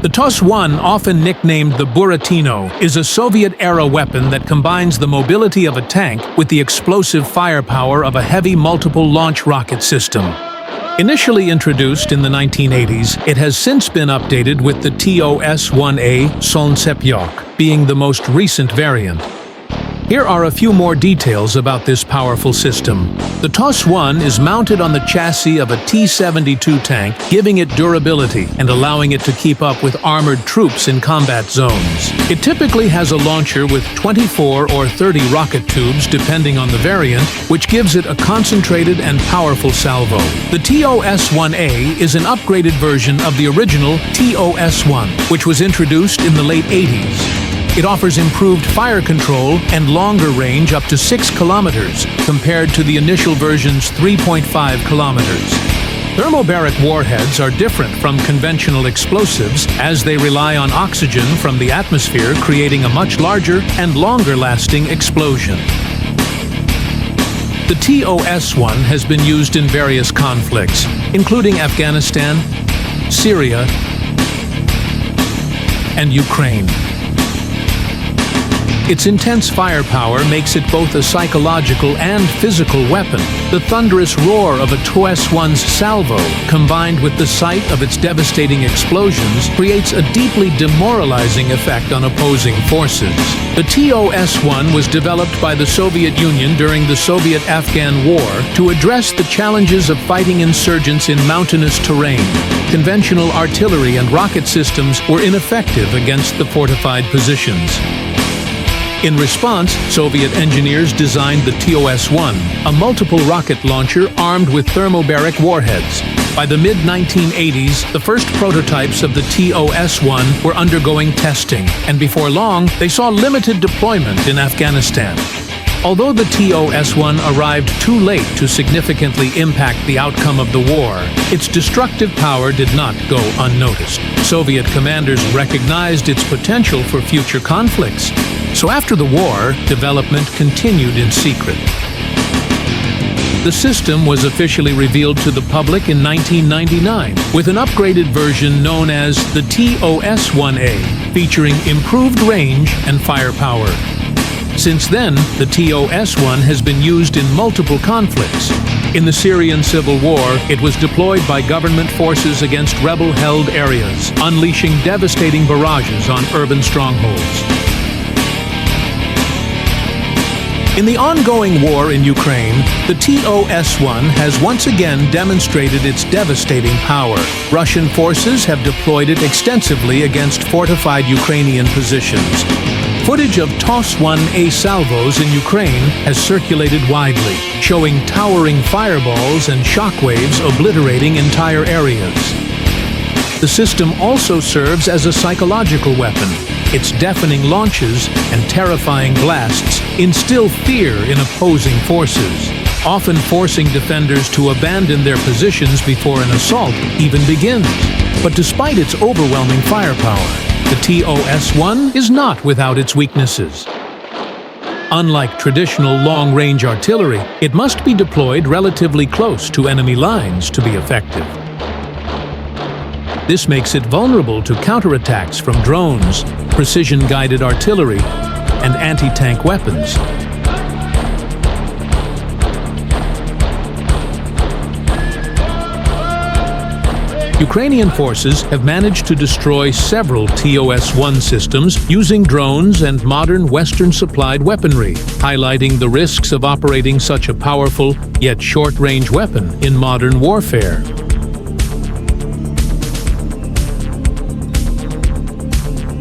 The TOS-1, often nicknamed the Buratino, is a Soviet-era weapon that combines the mobility of a tank with the explosive firepower of a heavy multiple-launch rocket system. Initially introduced in the 1980s, it has since been updated with the TOS-1A Solntsepyok being the most recent variant. Here are a few more details about this powerful system. The TOS-1 is mounted on the chassis of a T-72 tank, giving it durability and allowing it to keep up with armored troops in combat zones. It typically has a launcher with 24 or 30 rocket tubes, depending on the variant, which gives it a concentrated and powerful salvo. The TOS-1A is an upgraded version of the original TOS-1, which was introduced in the late 80s. It offers improved fire control and longer range up to 6 kilometers, compared to the initial version's 3.5 kilometers. Thermobaric warheads are different from conventional explosives, as they rely on oxygen from the atmosphere, creating a much larger and longer-lasting explosion. The TOS-1 has been used in various conflicts, including Afghanistan, Syria, and Ukraine. Its intense firepower makes it both a psychological and physical weapon. The thunderous roar of a TOS-1's salvo, combined with the sight of its devastating explosions, creates a deeply demoralizing effect on opposing forces. The TOS-1 was developed by the Soviet Union during the Soviet-Afghan War to address the challenges of fighting insurgents in mountainous terrain. Conventional artillery and rocket systems were ineffective against the fortified positions. In response, Soviet engineers designed the TOS-1, a multiple rocket launcher armed with thermobaric warheads. By the mid-1980s, the first prototypes of the TOS-1 were undergoing testing, and before long, they saw limited deployment in Afghanistan. Although the TOS-1 arrived too late to significantly impact the outcome of the war, its destructive power did not go unnoticed. Soviet commanders recognized its potential for future conflicts. So after the war, development continued in secret. The system was officially revealed to the public in 1999 with an upgraded version known as the TOS-1A, featuring improved range and firepower. Since then, the TOS-1 has been used in multiple conflicts. In the Syrian civil war, it was deployed by government forces against rebel-held areas, unleashing devastating barrages on urban strongholds. In the ongoing war in Ukraine, the TOS-1 has once again demonstrated its devastating power. Russian forces have deployed it extensively against fortified Ukrainian positions. Footage of TOS-1A salvos in Ukraine has circulated widely, showing towering fireballs and shockwaves obliterating entire areas. The system also serves as a psychological weapon. Its deafening launches and terrifying blasts instill fear in opposing forces, often forcing defenders to abandon their positions before an assault even begins. But despite its overwhelming firepower, the TOS-1 is not without its weaknesses. Unlike traditional long-range artillery, it must be deployed relatively close to enemy lines to be effective. This makes it vulnerable to counterattacks from drones, precision-guided artillery, and anti-tank weapons. Ukrainian forces have managed to destroy several TOS-1 systems using drones and modern Western-supplied weaponry, highlighting the risks of operating such a powerful yet short-range weapon in modern warfare.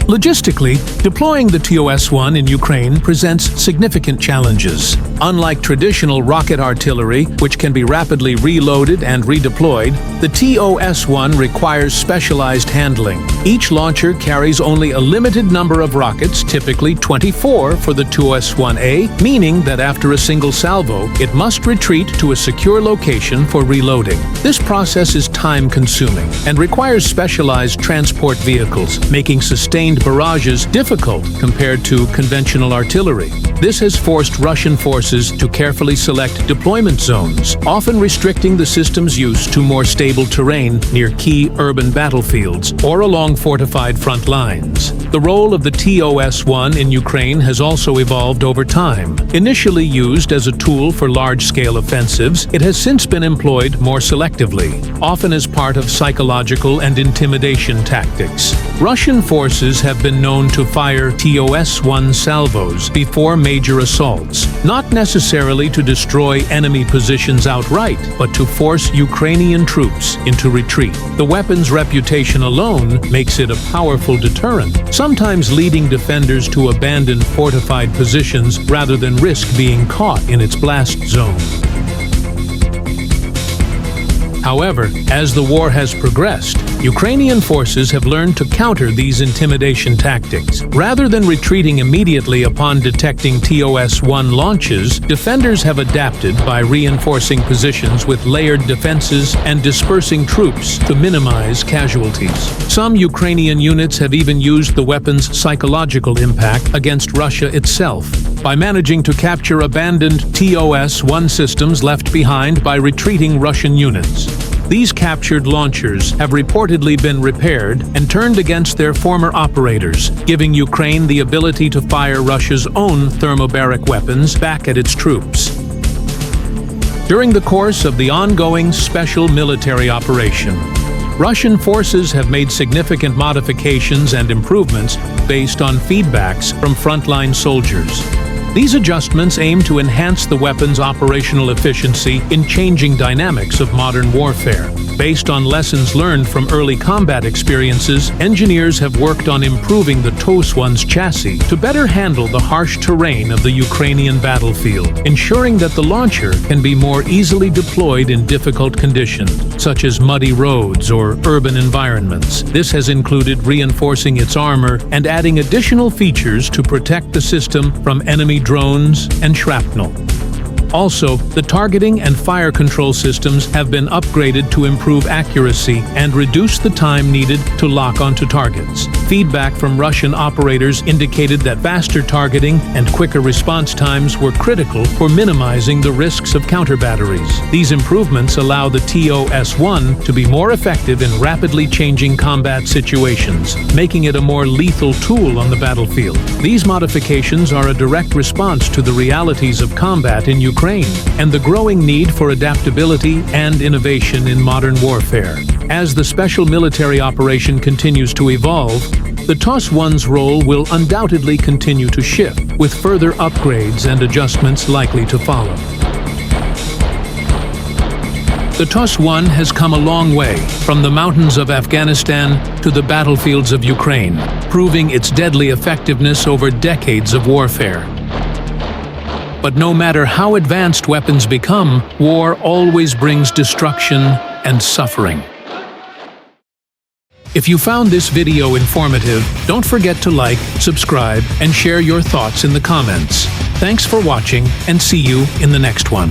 Logistically, deploying the TOS-1 in Ukraine presents significant challenges. Unlike traditional rocket artillery, which can be rapidly reloaded and redeployed, the TOS-1 requires specialized handling. Each launcher carries only a limited number of rockets, typically 24 for the TOS-1A, meaning that after a single salvo, it must retreat to a secure location for reloading. This process is time-consuming and requires specialized transport vehicles, making sustained barrages difficult compared to conventional artillery. This has forced Russian forces to carefully select deployment zones, often restricting the system's use to more stable terrain near key urban battlefields or along strong fortified front lines. The role of the TOS-1 in Ukraine has also evolved over time. Initially used as a tool for large-scale offensives, it has since been employed more selectively, often as part of psychological and intimidation tactics. Russian forces have been known to fire TOS-1 salvos before major assaults, not necessarily to destroy enemy positions outright, but to force Ukrainian troops into retreat. The weapon's reputation alone makes it a powerful deterrent, sometimes leading defenders to abandon fortified positions rather than risk being caught in its blast zone. However, as the war has progressed, Ukrainian forces have learned to counter these intimidation tactics. Rather than retreating immediately upon detecting TOS-1 launches, defenders have adapted by reinforcing positions with layered defenses and dispersing troops to minimize casualties. Some Ukrainian units have even used the weapon's psychological impact against Russia itself, by managing to capture abandoned TOS-1 systems left behind by retreating Russian units. These captured launchers have reportedly been repaired and turned against their former operators, giving Ukraine the ability to fire Russia's own thermobaric weapons back at its troops. During the course of the ongoing special military operation, Russian forces have made significant modifications and improvements based on feedbacks from frontline soldiers. These adjustments aim to enhance the weapon's operational efficiency in changing dynamics of modern warfare. Based on lessons learned from early combat experiences, engineers have worked on improving the TOS-1's chassis to better handle the harsh terrain of the Ukrainian battlefield, ensuring that the launcher can be more easily deployed in difficult conditions, such as muddy roads or urban environments. This has included reinforcing its armor and adding additional features to protect the system from enemy drones and shrapnel. Also, the targeting and fire control systems have been upgraded to improve accuracy and reduce the time needed to lock onto targets. Feedback from Russian operators indicated that faster targeting and quicker response times were critical for minimizing the risks of counter batteries. These improvements allow the TOS-1 to be more effective in rapidly changing combat situations, making it a more lethal tool on the battlefield. These modifications are a direct response to the realities of combat in Ukraine and the growing need for adaptability and innovation in modern warfare. As the special military operation continues to evolve, the TOS-1's role will undoubtedly continue to shift, with further upgrades and adjustments likely to follow. The TOS-1 has come a long way, from the mountains of Afghanistan to the battlefields of Ukraine, proving its deadly effectiveness over decades of warfare. But no matter how advanced weapons become, war always brings destruction and suffering. If you found this video informative, don't forget to like, subscribe, and share your thoughts in the comments. Thanks for watching, and see you in the next one.